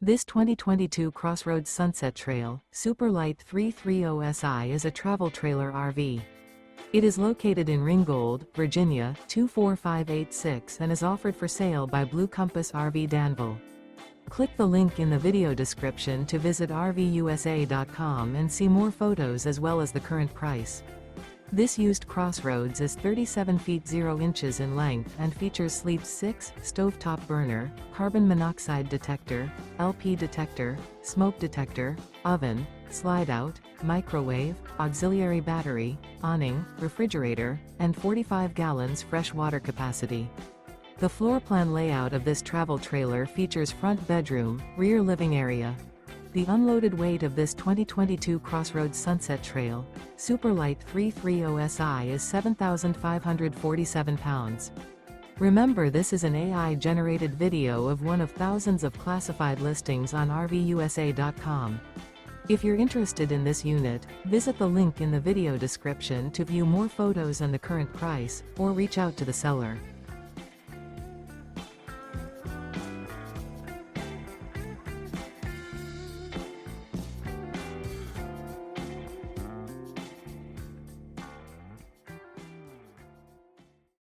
This 2022 Crossroads Sunset Trail, Super Lite 330SI is a travel trailer RV. It is located in Ringgold, Virginia, 24586 and is offered for sale by Blue Compass RV Danville. Click the link in the video description to visit RVUSA.com and see more photos as well as the current price. This used Crossroads is 37 feet 0 inches in length and features sleeps 6, stovetop burner, carbon monoxide detector, LP detector, smoke detector, oven, slide-out, microwave, auxiliary battery, awning, refrigerator, and 45 gallons fresh water capacity. The floor plan layout of this travel trailer features front bedroom, rear living area. The unloaded weight of this 2022 Crossroads Sunset Trail, Super Lite 330SI is 7,547 pounds. Remember, this is an AI-generated video of one of thousands of classified listings on RVUSA.com. If you're interested in this unit, visit the link in the video description to view more photos and the current price, or reach out to the seller.